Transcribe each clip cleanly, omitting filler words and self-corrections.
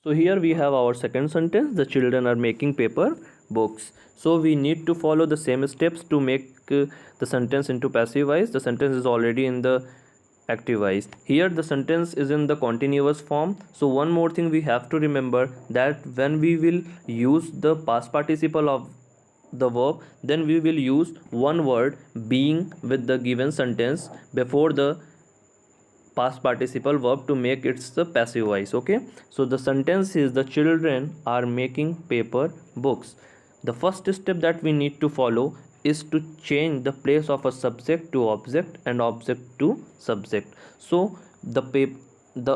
So here we have our second sentence, the children are making paper books. So we need to follow the same steps to make the sentence into passive voice. The sentence is already in the active voice. Here the sentence is in the continuous form. So one more thing we have to remember, that when we will use the past participle of the verb, then we will use one word being with the given sentence before the past participle verb to make its the passive voice. Okay, so the sentence is the children are making paper books. The first step that we need to follow is to change the place of a subject to object and object to subject. So the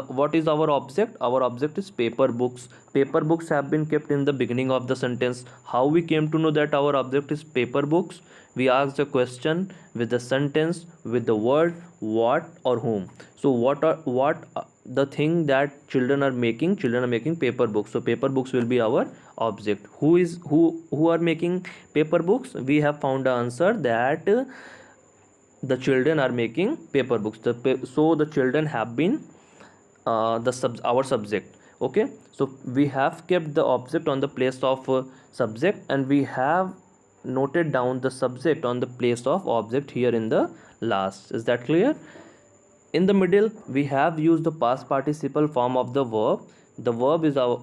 what is our object? Our object is paper books. Paper books have been kept in the beginning of the sentence. How we came to know that our object is paper books? We asked a question with the sentence with the word what or whom. So what the thing that children are making? Children are making paper books. So paper books will be our object. Who are making paper books? We have found the answer that the children are making paper books. So the children have been our subject. Okay, so we have kept the object on the place of subject, and we have noted down the subject on the place of object here in the last. Is that clear? In the middle we have used the past participle form of the verb. The verb is our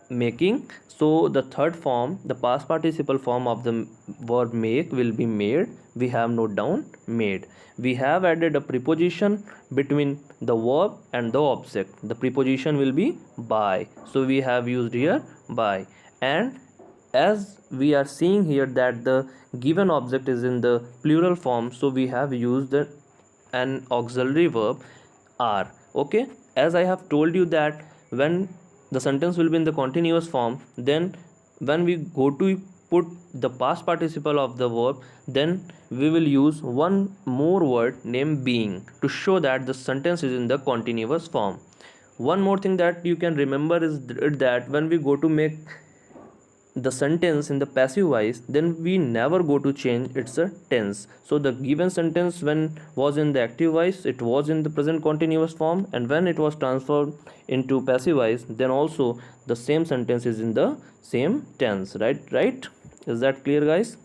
making, so the third form, the past participle form of the verb make, will be made. We have note down made. We have added a preposition between the verb and the object. The preposition will be by, so we have used here by. And as we are seeing here that the given object is in the plural form, so we have used an auxiliary verb are. Okay, as I have told you that when the sentence will be in the continuous form, then when we go to put the past participle of the verb, then we will use one more word named being to show that the sentence is in the continuous form. One more thing that you can remember is that when we go to make the sentence in the passive voice, then we never go to change its tense. So the given sentence when was in the active voice, it was in the present continuous form, and when it was transferred into passive voice, then also the same sentence is in the same tense. Right, is that clear, guys?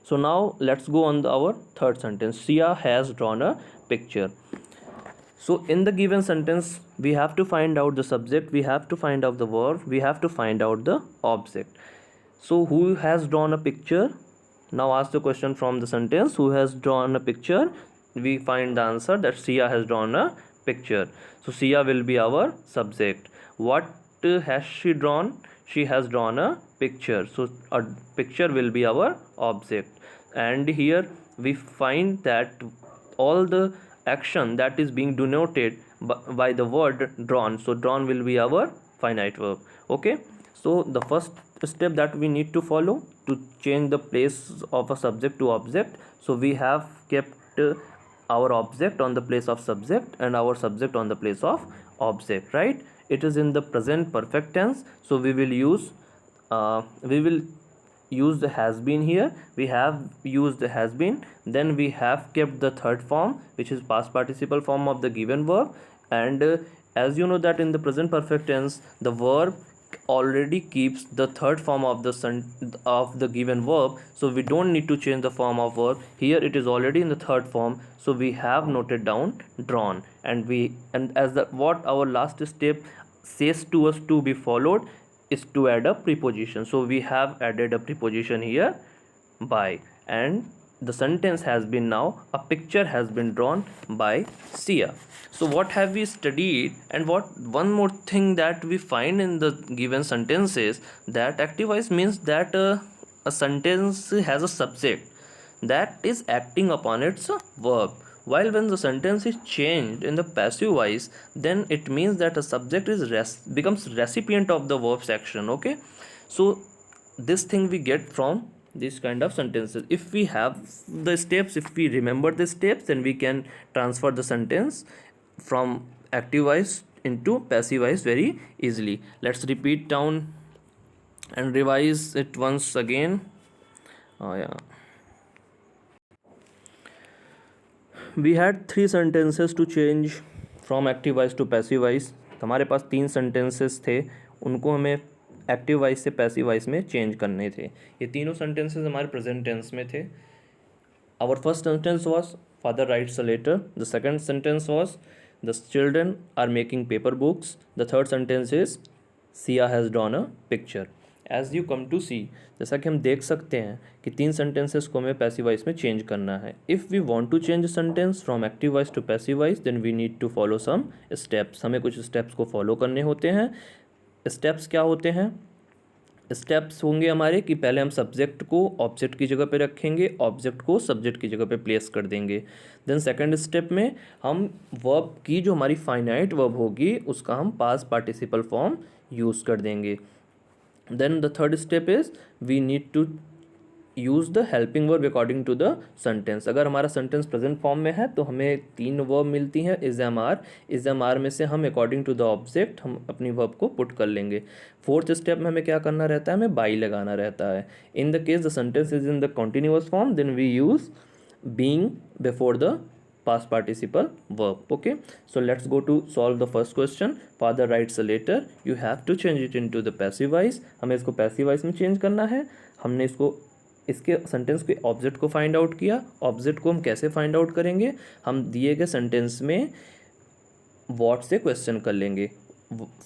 So now let's go on our third sentence. Sia has drawn a picture. So in the given sentence we have to find out the subject, we have to find out the verb, we have to find out the object. So who has drawn a picture? Now ask the question from the sentence, who has drawn a picture? We find the answer that Sia has drawn a picture. So Sia will be our subject. What has she drawn? She has drawn a picture. So a picture will be our object. And here we find that all the action that is being denoted by the word drawn, so drawn will be our finite verb. Okay, so the first step that we need to follow to change the place of a subject to object, so we have kept our object on the place of subject and our subject on the place of object. Right, it is in the present perfect tense, so we will use the has been here. We have used the has been, then we have kept the third form, which is past participle form of the given verb. And as you know that in the present perfect tense the verb already keeps the third form of the given verb, so we don't need to change the form of verb. Here it is already in the third form, so we have noted down drawn. And as the what our last step says to us to be followed is to add a preposition. So we have added a preposition here by, and the sentence has been now a picture has been drawn by Sia. So what have we studied? And what one more thing that we find in the given sentences, that active voice means that a sentence has a subject that is acting upon its verb, while when the sentence is changed in the passive voice, then it means that a subject is becomes recipient of the verb's action. Okay, so this thing we get from this kind of sentences. If we have the steps, if we remember the steps, then we can transfer the sentence from active voice into passive voice very easily. Let's repeat down and revise it once again. Oh yeah, we had three sentences to change from active voice to passive voice. तो हमारे पास 3 sentences थे, उनको हमें active voice से passive voice में change करने थे। ये तीनों सेंटेंसेस हमारे प्रेजेंट टेंस में थे। Our first sentence was father writes a letter, the second sentence was the children are making paper books, the third sentence is Siya has drawn a picture. As you come to see, जैसा कि हम देख सकते हैं कि 3 sentences को हमें passive voice में चेंज करना है। If we want to change sentence from active voice to passive voice then we need to follow some steps. हमें कुछ स्टेप्स को फॉलो करने होते हैं। स्टेप्स क्या होते हैं? स्टेप्स होंगे हमारे कि पहले हम सब्जेक्ट को ऑब्जेक्ट की जगह पे रखेंगे, ऑब्जेक्ट को सब्जेक्ट की जगह पे प्लेस कर देंगे। देन सेकंड स्टेप में हम वर्ब की जो हमारी फाइनाइट वर्ब होगी उसका हम पास्ट पार्टिसिपल फॉर्म यूज़ कर देंगे। Then the third step is we need to use the helping verb according to the sentence. अगर हमारा सेंटेंस प्रेजेंट फॉर्म में है तो हमें 3 वर्ब मिलती हैं इज एम आर में से हम अकॉर्डिंग टू द ऑब्जेक्ट हम अपनी वर्ब को पुट कर लेंगे। फोर्थ स्टेप में हमें क्या करना रहता है? हमें बाई लगाना रहता है। In the case the sentence is in the continuous form then we use being before the past participle verb. Okay, so let's go to solve the first question. Father writes a letter. You have to change it into the passive voice. हमें इसको passive voice में change करना है। हमने इसके sentence के object को find out किया। ऑब्जेक्ट को हम कैसे फाइंड आउट करेंगे? हम दिए गए सेंटेंस में व्हाट से क्वेश्चन कर लेंगे।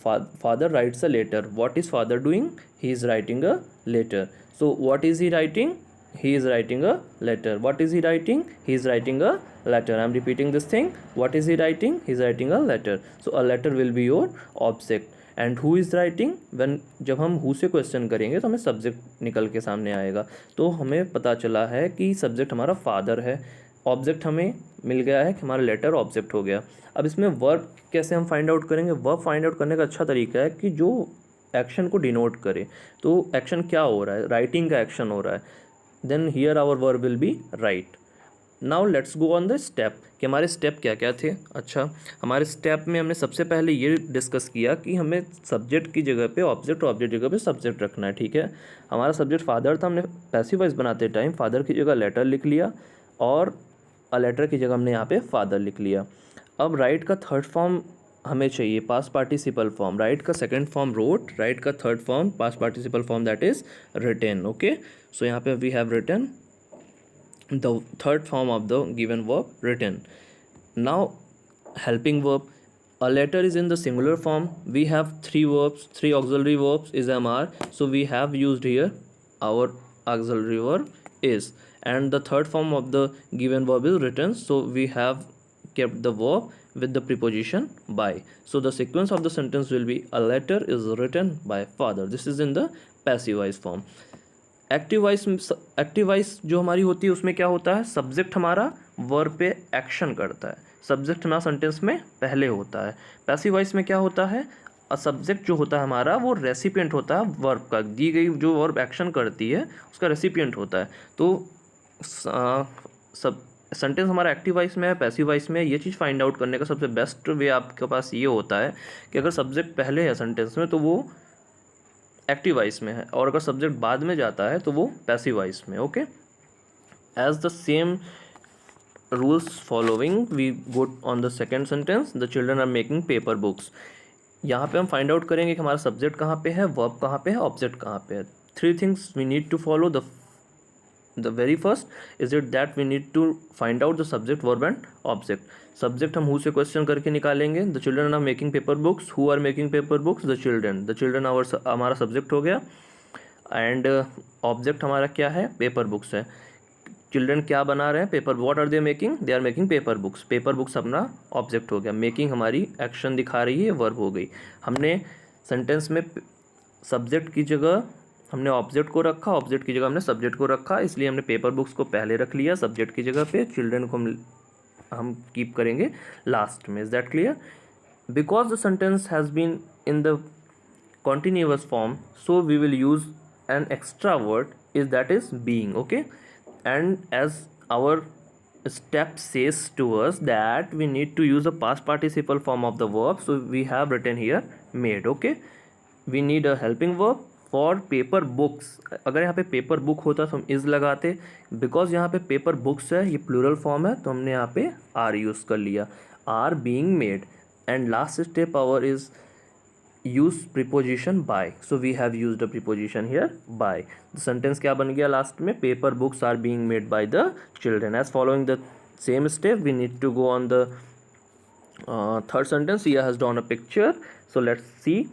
Father writes a letter, what is father doing? He is writing a letter. So what is he writing? He is writing a letter. What is he writing? He is writing a letter. I am repeating this thing. What is he writing? He is writing a letter. So a letter will be your object. And who is writing? When जब हम who से question करेंगे तो हमें subject निकल के सामने आएगा। तो हमें पता चला है कि सब्जेक्ट हमारा फादर है, ऑब्जेक्ट हमें मिल गया है कि हमारा लेटर ऑब्जेक्ट हो गया। अब इसमें वर्ब कैसे हम फाइंड आउट करेंगे? वर्ब फाइंड आउट करने का अच्छा तरीका है कि जो एक्शन को डिनोट करे। तो एक्शन क्या हो रहा है? राइटिंग का एक्शन हो रहा है। Then here our verb will be right. Now let's go on the step कि हमारे स्टेप क्या क्या थे। अच्छा, हमारे स्टेप में हमने सबसे पहले ये डिस्कस किया कि हमें सब्जेक्ट की जगह पे ऑब्जेक्ट और ऑब्जेक्ट जगह पे सब्जेक्ट रखना है। ठीक है, हमारा सब्जेक्ट फादर था, हमने पैसिव वॉइस बनाते टाइम फादर की जगह लेटर लिख लिया और अ लेटर की जगह हमने यहाँ पे फादर लिख लिया। अब राइट का थर्ड फॉर्म हमें चाहिए, पास्ट पार्टिसिपल फॉर्म। राइट का सेकंड फॉर्म रोट, राइट का third form past participle form that is written. Okay, so यहाँ पे we have written the third form of the given verb written. Now helping verb, a letter is in the singular form. We have 3 verbs, 3 auxiliary verbs is am are, so we have used here our auxiliary verb is, and the third form of the given verb is written, so we have kept the verb with the preposition by. So the sequence of the sentence will be a letter is written by father. This is in the passive voice form. Active voice जो हमारी होती है उसमें क्या होता है? Subject हमारा verb पे एक्शन करता है, सब्जेक्ट हमारा सेंटेंस में पहले होता है। पैसिव वॉइस में क्या होता है? सब्जेक्ट जो होता है हमारा वो रेसिपिएंट होता है वर्ब का, दी गई जो वर्ब एक्शन करती है उसका रेसिपिएंट होता है। तो सब सेंटेंस हमारा एक्टिव वॉइस में है, पैसिव वॉइस में, ये चीज़ फाइंड आउट करने का सबसे बेस्ट वे आपके पास ये होता है कि अगर सब्जेक्ट पहले है सेंटेंस में तो वो एक्टिव वॉइस में है, और अगर सब्जेक्ट बाद में जाता है तो वो पैसिव वॉइस में। Okay, as the same rules following we go on the second sentence, the children are making paper books. यहाँ पे हम फाइंड आउट करेंगे कि हमारा सब्जेक्ट कहाँ पे है, वर्ब कहाँ पे है, ऑब्जेक्ट कहाँ पे है। 3 things we need to follow. The very first is it that we need to find out the subject, verb and object. Subject हम who से question करके निकालेंगे। The children are making paper books. Who are making paper books? The children. The children हमारा subject हो गया, and object हमारा क्या है? paper books है। Children क्या बना रहे हैं? paper. What are they making? They are making paper books. paper books अपना object हो गया। making हमारी action दिखा रही है, verb हो गई। हमने sentence में subject की जगह हमने ऑब्जेक्ट को रखा, ऑब्जेक्ट की जगह हमने सब्जेक्ट को रखा, इसलिए हमने पेपर बुक्स को पहले रख लिया सब्जेक्ट की जगह पे, चिल्ड्रन को हम कीप करेंगे लास्ट में। Is that clear? Because the sentence has been in the continuous form, so we will use an extra word is that is being. Okay, and as our step says to us that we need to use a past participle form of the verb, so we have written here made. Okay, we need a helping verb for paper books. अगर यहाँ पे paper book होता तो हम is लगाते, because यहाँ पे paper books है, ये प्लूरल फॉर्म है, तो हमने यहाँ पे आर यूज़ कर लिया, are being made. And last step our is use preposition by. So we have used a preposition here by. The sentence क्या बन गया last में, paper books are being made by the children. As following the same step, we need to go on the third sentence. Sia has drawn a picture. So let's see.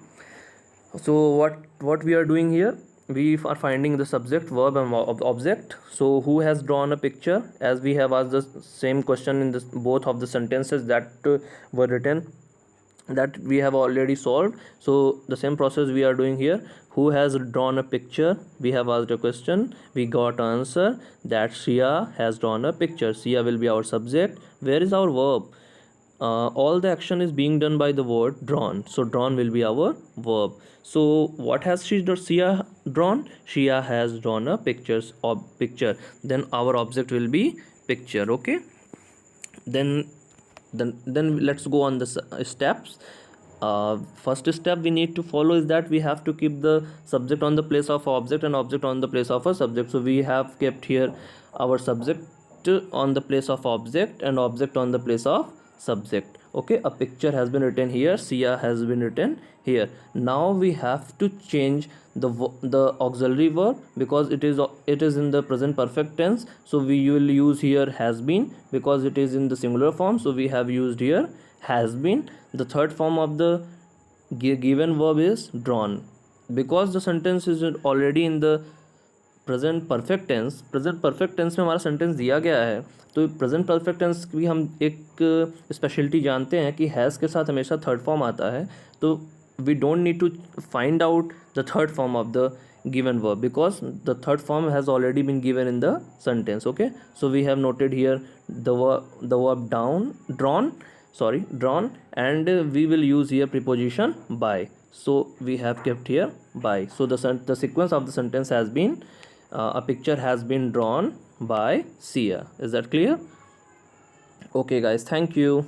So what we are doing here, we are finding the subject, verb and object. So who has drawn a picture? As we have asked the same question in both of the sentences that were written, that we have already solved. So the same process we are doing here. Who has drawn a picture? We have asked a question, we got answer that Sia has drawn a picture. Sia will be our subject. Where is our verb? All the action is being done by the word drawn, so drawn will be our verb. So what has Sia drawn? Sia has drawn a picture. Then our object will be picture. Okay, then let's go on the steps. First step we need to follow is that we have to keep the subject on the place of object and object on the place of a subject. So we have kept here our subject on the place of object and object on the place of subject. Okay, a picture has been written here, Sia has been written here. Now we have to change the auxiliary verb, because it is in the present perfect tense. So we will use here has been, because it is in the singular form. So we have used here has been. The third form of the given verb is drawn. Because the sentence is already in the present perfect tense, present perfect tense में हमारा sentence दिया गया है, तो present perfect tense की हम एक speciality जानते हैं कि हैज़ के साथ हमेशा थर्ड फॉर्म आता है. तो we don't need to find out the third form of the given verb, because the third form has already been given in the sentence. Okay, so we have noted here the verb drawn, and we will use here preposition by. So we have kept here by. So the sequence of the sentence has been a picture has been drawn by Sia. Is that clear? Okay guys, thank you.